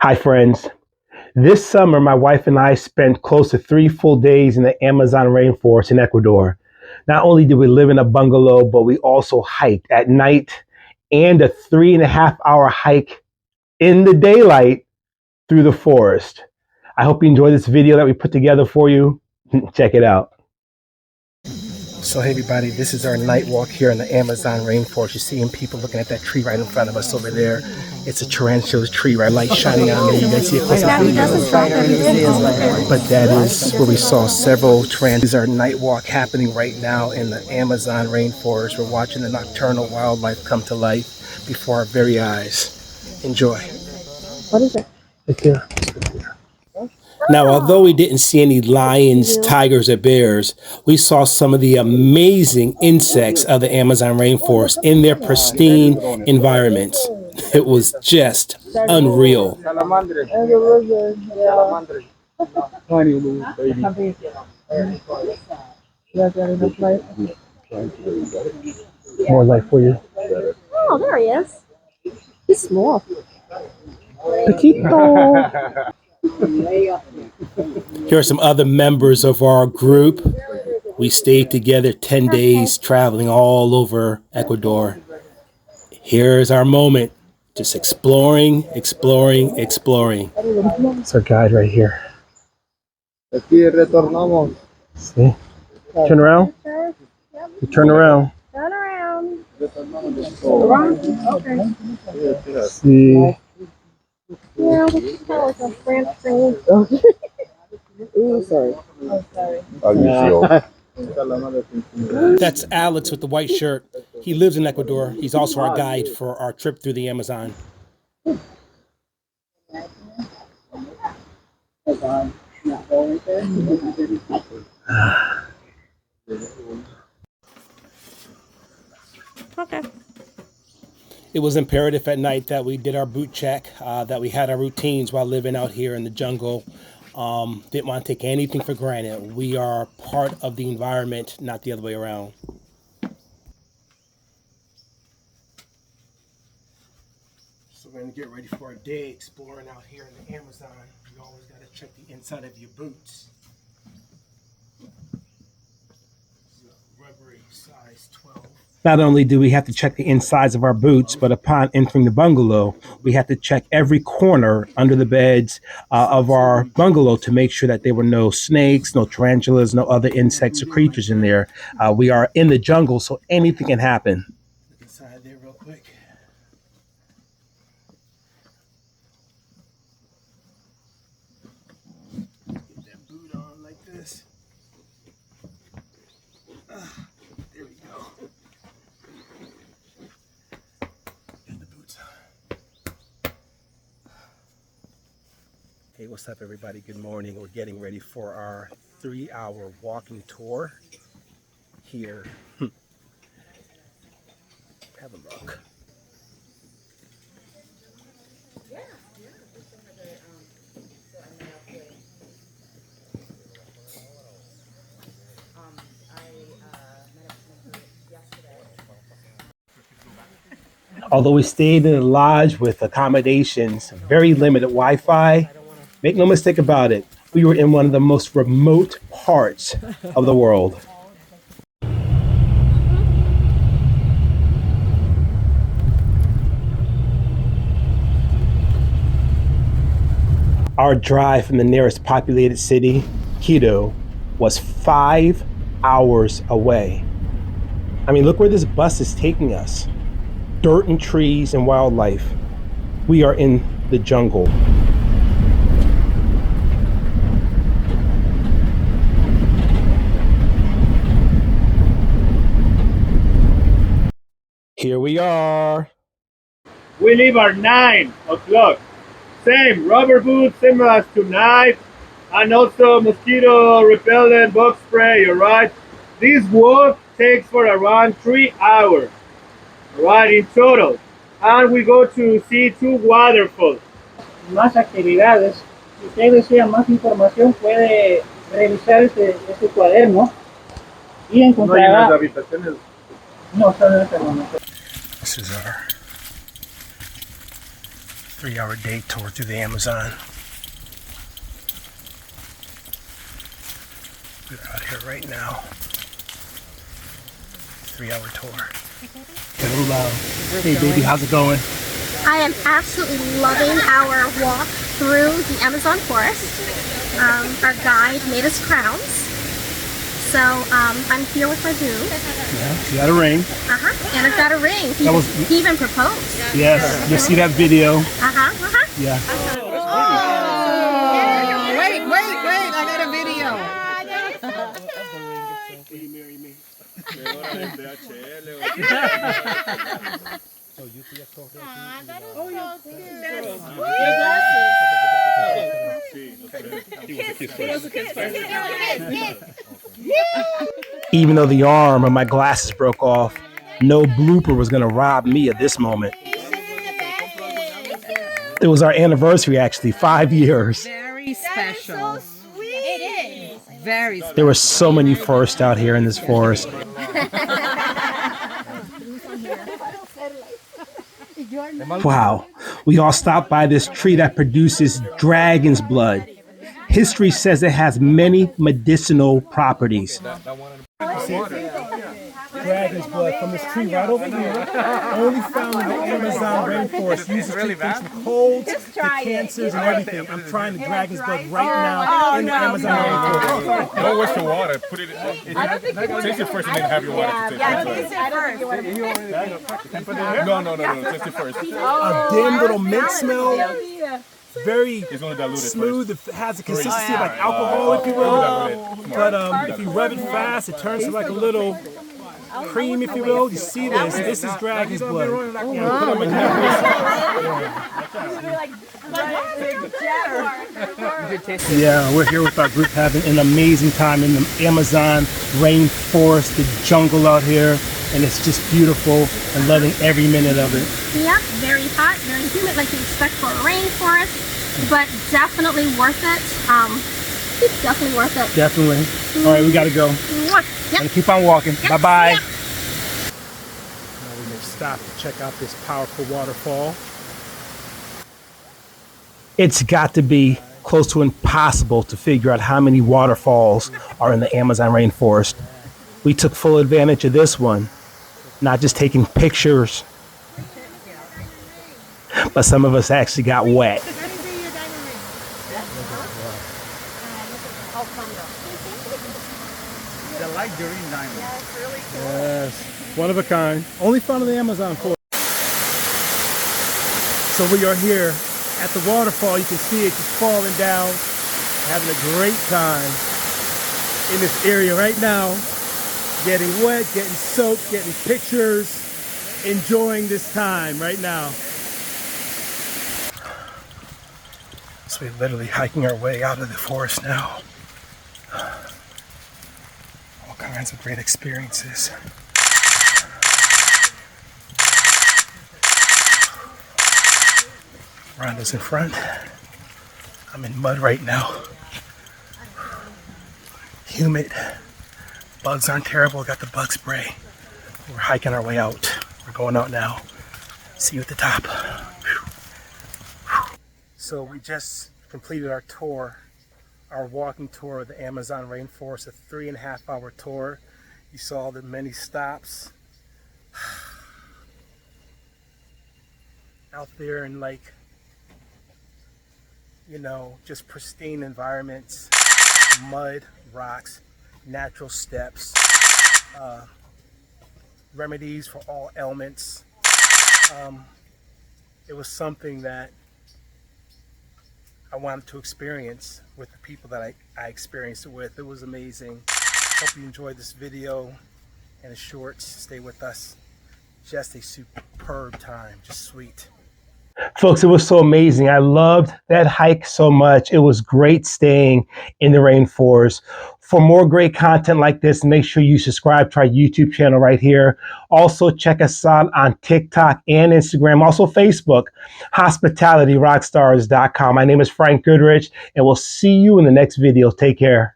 Hi, friends. This summer, my wife and I spent close to 3 full days in the Amazon rainforest in Ecuador. Not only did we live in a bungalow, but we also hiked at night and a 3.5 hour hike in the daylight through the forest. I hope you enjoy this video that we put together for you. Check it out. So hey everybody, this is our night walk here in the Amazon rainforest. You're seeing people looking at that tree right in front of us over there. It's a tarantula tree, right? Light shining on me. You guys see it close up. But that is where we saw several tarantulas. This is our night walk happening right now in the Amazon rainforest. We're watching the nocturnal wildlife come to life before our very eyes. Enjoy. What is it? Right there. Now, although we didn't see any lions, tigers, or bears, we saw some of the amazing insects of the Amazon rainforest in their pristine environments. It was just unreal. More light for you. Oh, there he is. He's small. Petito. Here are some other members of our group. We stayed together 10 days, traveling all over Ecuador. Here's our moment. Just exploring. It's our guide right here. See? Turn around. You turn around. Turn around. Okay. See. Yeah, what you call it? A French thing. Ooh, sorry. Oh, sorry. That's Alex with the white shirt. He lives in Ecuador. He's also our guide for our trip through the Amazon. Okay. It was imperative at night that we did our boot check, that we had our routines while living out here in the jungle. Didn't want to take anything for granted. We are part of the environment, not the other way around. So we're going to get ready for a day exploring out here in the Amazon. You always got to check the inside of your boots. Rubbery size 12. Not only do we have to check the insides of our boots, but upon entering the bungalow, we have to check every corner under the beds of our bungalow to make sure that there were no snakes, no tarantulas, no other insects or creatures in there. We are in the jungle, so anything can happen. Look inside there real quick. Get that boot on like this. There we go. Get the boots on. Hey, what's up, everybody? Good morning. We're getting ready for our 3-hour walking tour here. Have a look. Although we stayed in a lodge with accommodations, very limited Wi-Fi, make no mistake about it, we were in one of the most remote parts of the world. Our drive from the nearest populated city, Quito, was 5 hours away. I mean, look where this bus is taking us. Dirt and trees and wildlife. We are in the jungle. Here we are. We leave at 9 o'clock. Same rubber boots, similar as to knife, and also mosquito repellent bug spray, alright? This walk takes for around 3 hours, right, in total. And we go to see 2 waterfalls. Más actividades. Si usted desea más información, puede revisar este cuaderno y encontrará. No hay habitaciones. No, solo en este momento. This is our 3-hour day tour through the Amazon. We're out here right now. 3-hour tour. Get a little loud. Hey baby, how's it going? I am absolutely loving our walk through the Amazon forest. Our guide made us crowns. So I'm here with my boo. Yeah, you got a ring. And I've got a ring. He even proposed. Yes, you see that video. Yeah. Oh, wait, I got a video. Will you marry me? Even though the arm of my glasses broke off, no blooper was going to rob me of this moment. It was our anniversary, actually, 5 years. Very special. So sweet. It is. Very special. There were so many firsts out here in this forest. Wow, we all stopped by this tree that produces dragon's blood. History says it has many medicinal properties. Dragon's blood from this tree right over here, only found in the Amazon rainforest. Uses to treat things from colds, to cancers, and everything. I'm trying the dragon's blood right now in the Amazon rainforest. Don't waste your water. Put it. Taste it first and then have your water. No. Taste it first. A dim little mint smell. Very It's gonna dilute it smooth. first. It has a consistency of like alcohol, if you will. But if you rub it fast, it turns to like a little cream, if you will. You see this? This is dragon's blood. Yeah, put on my yeah, we're here with our group having an amazing time in the Amazon rainforest, the jungle out here, and it's just beautiful and loving every minute of it. Yep, very hot, very humid, like you expect for a rainforest, but definitely worth it. It's definitely worth it. Definitely. All right, we gotta go. Yep. And keep on walking. Bye-bye. Yep. Now we may stop to check out this powerful waterfall. It's got to be close to impossible to figure out how many waterfalls are in the Amazon rainforest. We took full advantage of this one, not just taking pictures, but some of us actually got wet. Yes, one of a kind. Only found in the Amazon forest. So we are here at the waterfall. You can see it just falling down. Having a great time in this area right now. Getting wet, getting soaked, getting pictures, enjoying this time right now. So we're literally hiking our way out of the forest now. All kinds of great experiences. Rhonda's in front. I'm in mud right now. Humid. Bugs aren't terrible. Got the bug spray. We're hiking our way out. We're going out now. See you at the top. So we just completed our tour, our walking tour of the Amazon rainforest, a 3.5-hour tour. You saw the many stops. Out there in like, you know, just pristine environments, mud, rocks, natural steps, remedies for all ailments. It was something that I wanted to experience with the people that I experienced it with. It was amazing. Hope you enjoyed this video and the shorts. Stay with us. Just a superb time, just sweet. Folks, it was so amazing. I loved that hike so much. It was great staying in the rainforest. For more great content like this, make sure you subscribe to our YouTube channel right here. Also, check us out on TikTok and Instagram, also Facebook, Hospitalityrockstars.com. My name is Frank Goodrich, and we'll see you in the next video. Take care.